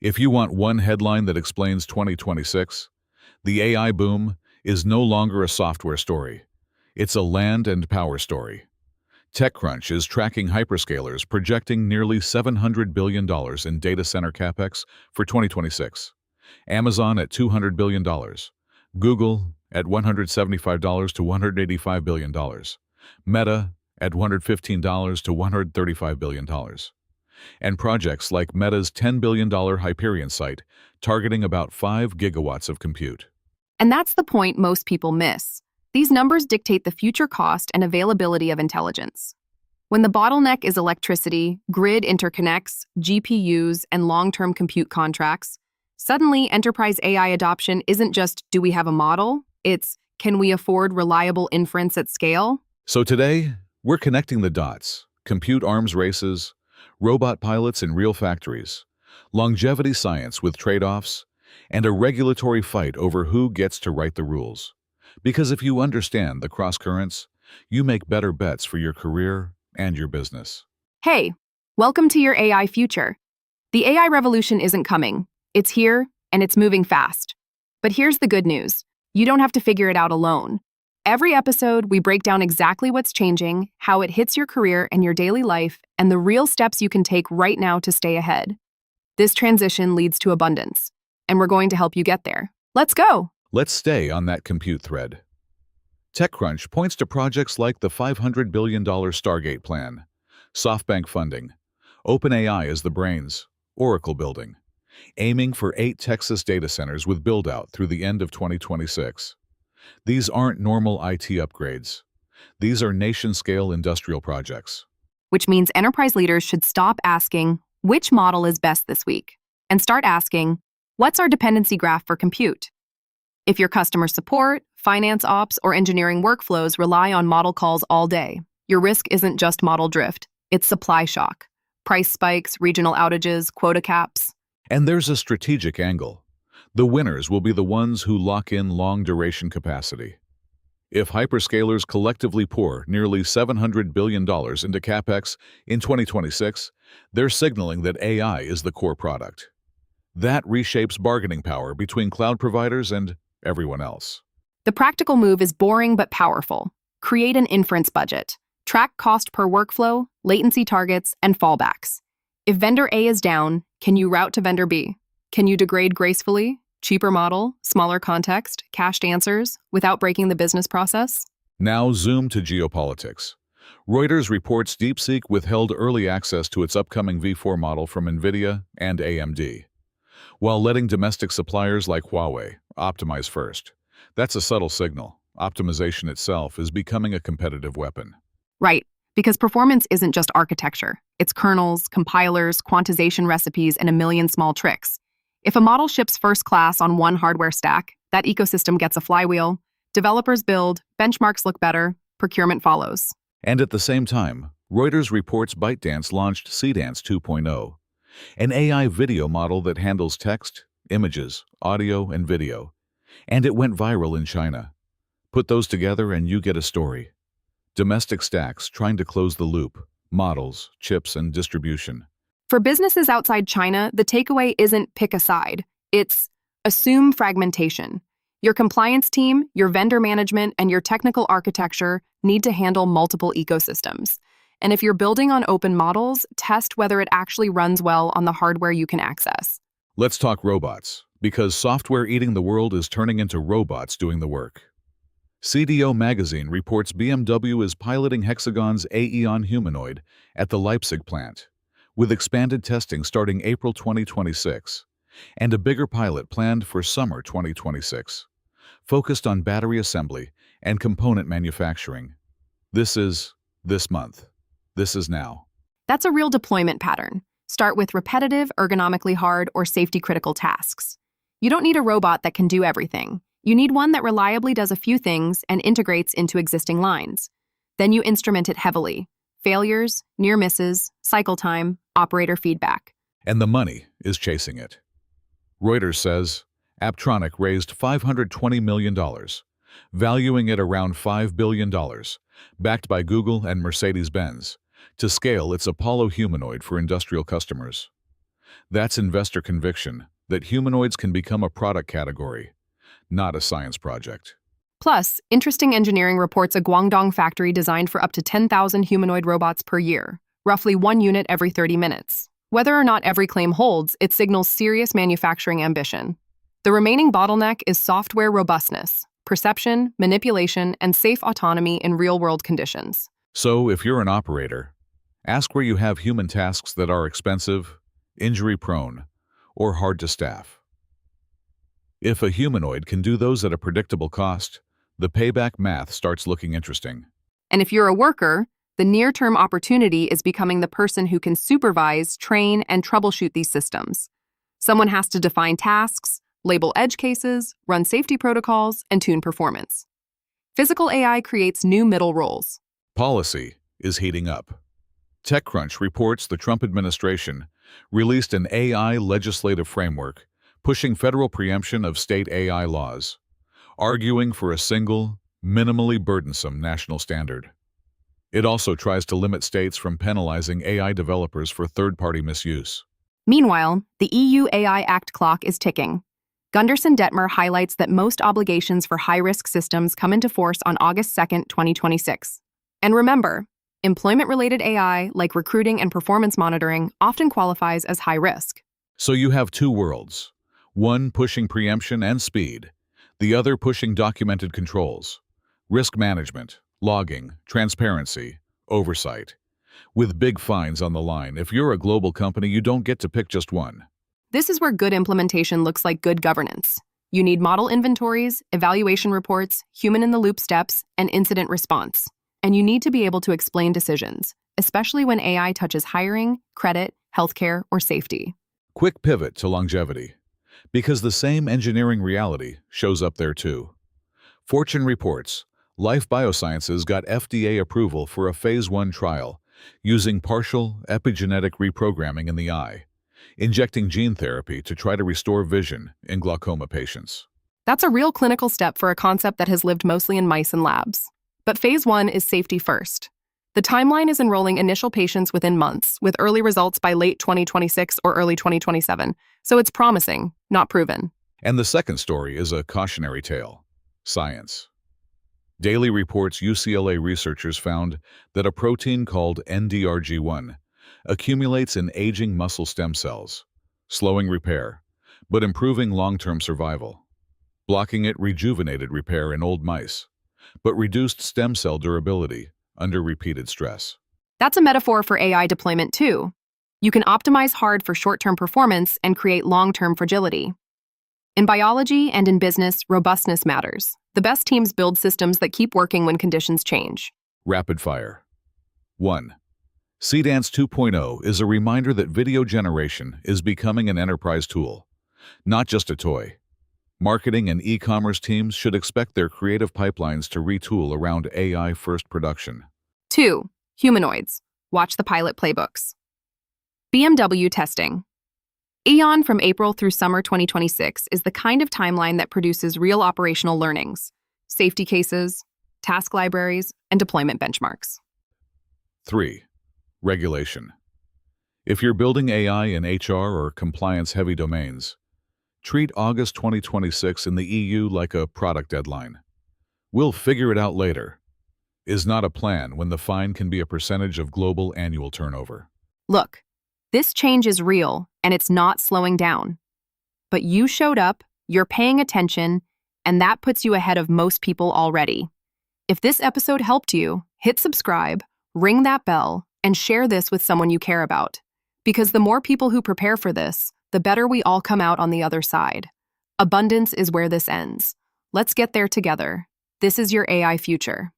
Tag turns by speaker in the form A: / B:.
A: If you want one headline that explains 2026, the AI boom is no longer a software story. It's a land and power story. TechCrunch is tracking hyperscalers projecting nearly $700 billion in data center capex for 2026. Amazon at $200 billion. Google at $175 to $185 billion. Meta at $115 to $135 billion. And projects like Meta's $10 billion Hyperion site, targeting about 5 gigawatts of compute.
B: And that's the point most people miss. These numbers dictate the future cost and availability of intelligence. When the bottleneck is electricity, grid interconnects, GPUs, and long-term compute contracts, suddenly enterprise AI adoption isn't just, do we have a model? It's, can we afford reliable inference at scale?
A: So today, we're connecting the dots: compute arms races, robot pilots in real factories, longevity science with trade-offs, and a regulatory fight over who gets to write the rules. Because if you understand the cross-currents, you make better bets for your career and your business.
B: Hey, welcome to your AI future. The AI revolution isn't coming. It's here, and it's moving fast. But here's the good news. You don't have to figure it out alone. Every episode, we break down exactly what's changing, how it hits your career and your daily life, and the real steps you can take right now to stay ahead. This transition leads to abundance, and we're going to help you get there. Let's go!
A: Let's stay on that compute thread. TechCrunch points to projects like the $500 billion Stargate plan, SoftBank funding, OpenAI as the brains, Oracle building, aiming for 8 Texas data centers with build-out through the end of 2026. These aren't normal IT upgrades. These are nation-scale industrial projects.
B: Which means enterprise leaders should stop asking, which model is best this week? And start asking, what's our dependency graph for compute? If your customer support, finance ops, or engineering workflows rely on model calls all day, your risk isn't just model drift, it's supply shock. Price spikes, regional outages, quota caps.
A: And there's a strategic angle. The winners will be the ones who lock in long-duration capacity. If hyperscalers collectively pour nearly $700 billion into capex in 2026, they're signaling that AI is the core product. That reshapes bargaining power between cloud providers and everyone else.
B: The practical move is boring but powerful. Create an inference budget. Track cost per workflow, latency targets, and fallbacks. If vendor A is down, can you route to vendor B? Can you degrade gracefully? Cheaper model, smaller context, cached answers, without breaking the business process?
A: Now zoom to geopolitics. Reuters reports DeepSeek withheld early access to its upcoming V4 model from NVIDIA and AMD, while letting domestic suppliers like Huawei optimize first. That's a subtle signal. Optimization itself is becoming a competitive weapon.
B: Right, because performance isn't just architecture. It's kernels, compilers, quantization recipes, and a million small tricks. If a model ships first class on one hardware stack, that ecosystem gets a flywheel. Developers build, benchmarks look better, procurement follows.
A: And at the same time, Reuters reports ByteDance launched CDance 2.0, an AI video model that handles text, images, audio, and video. And it went viral in China. Put those together and you get a story. Domestic stacks trying to close the loop, models, chips, and distribution.
B: For businesses outside China, the takeaway isn't pick a side. It's assume fragmentation. Your compliance team, your vendor management, and your technical architecture need to handle multiple ecosystems. And if you're building on open models, test whether it actually runs well on the hardware you can access.
A: Let's talk robots, because software eating the world is turning into robots doing the work. CDO magazine reports BMW is piloting Hexagon's Aeon Humanoid at the Leipzig plant, with expanded testing starting April 2026, and a bigger pilot planned for summer 2026, focused on battery assembly and component manufacturing. This is this month. This is now.
B: That's a real deployment pattern. Start with repetitive, ergonomically hard, or safety-critical tasks. You don't need a robot that can do everything. You need one that reliably does a few things and integrates into existing lines. Then you instrument it heavily. Failures, near misses, cycle time, operator feedback.
A: And the money is chasing it. Reuters says Apptronik raised $520 million, valuing it around $5 billion, backed by Google and Mercedes-Benz, to scale its Apollo humanoid for industrial customers. That's investor conviction that humanoids can become a product category, not a science project.
B: Plus, interesting engineering reports a Guangdong factory designed for up to 10,000 humanoid robots per year, roughly one unit every 30 minutes. Whether or not every claim holds, it signals serious manufacturing ambition. The remaining bottleneck is software robustness, perception, manipulation, and safe autonomy in real-world conditions.
A: So, if you're an operator, ask where you have human tasks that are expensive, injury-prone, or hard to staff. If a humanoid can do those at a predictable cost, the payback math starts looking interesting.
B: And if you're a worker, the near-term opportunity is becoming the person who can supervise, train, and troubleshoot these systems. Someone has to define tasks, label edge cases, run safety protocols, and tune performance. Physical AI creates new middle roles.
A: Policy is heating up. TechCrunch reports the Trump administration released an AI legislative framework pushing federal preemption of state AI laws, arguing for a single, minimally burdensome national standard. It also tries to limit states from penalizing AI developers for third-party misuse.
B: Meanwhile, the EU AI Act clock is ticking. Gunderson Detmer highlights that most obligations for high-risk systems come into force on August 2, 2026. And remember, employment-related AI, like recruiting and performance monitoring, often qualifies as high risk.
A: So you have two worlds, one pushing preemption and speed, the other pushing documented controls, risk management, logging, transparency, oversight. With big fines on the line, if you're a global company, you don't get to pick just one.
B: This is where good implementation looks like good governance. You need model inventories, evaluation reports, human-in-the-loop steps, and incident response. And you need to be able to explain decisions, especially when AI touches hiring, credit, healthcare, or safety.
A: Quick pivot to longevity, because the same engineering reality shows up there too. Fortune reports, Life Biosciences got FDA approval for a phase 1 trial using partial epigenetic reprogramming in the eye, injecting gene therapy to try to restore vision in glaucoma patients.
B: That's a real clinical step for a concept that has lived mostly in mice and labs. But phase 1 is safety first. The timeline is enrolling initial patients within months, with early results by late 2026 or early 2027, so it's promising, not proven.
A: And the second story is a cautionary tale: science. Daily reports UCLA researchers found that a protein called NDRG1 accumulates in aging muscle stem cells, slowing repair, but improving long-term survival. Blocking it rejuvenated repair in old mice, but reduced stem cell durability under repeated stress.
B: That's a metaphor for AI deployment too. You can optimize hard for short-term performance and create long-term fragility. In biology and in business, robustness matters. The best teams build systems that keep working when conditions change.
A: Rapid fire. 1. Seedance 2.0 is a reminder that video generation is becoming an enterprise tool, not just a toy. Marketing and e-commerce teams should expect their creative pipelines to retool around AI-first production.
B: 2. Humanoids. Watch the pilot playbooks. BMW testing. Eon from April through summer 2026 is the kind of timeline that produces real operational learnings, safety cases, task libraries, and deployment benchmarks.
A: 3. Regulation. If you're building AI in HR or compliance-heavy domains, treat August 2026 in the EU like a product deadline. We'll figure it out later is not a plan when the fine can be a percentage of global annual turnover.
B: Look, this change is real, and it's not slowing down. But you showed up, you're paying attention, and that puts you ahead of most people already. If this episode helped you, hit subscribe, ring that bell, and share this with someone you care about. Because the more people who prepare for this, the better we all come out on the other side. Abundance is where this ends. Let's get there together. This is your AI future.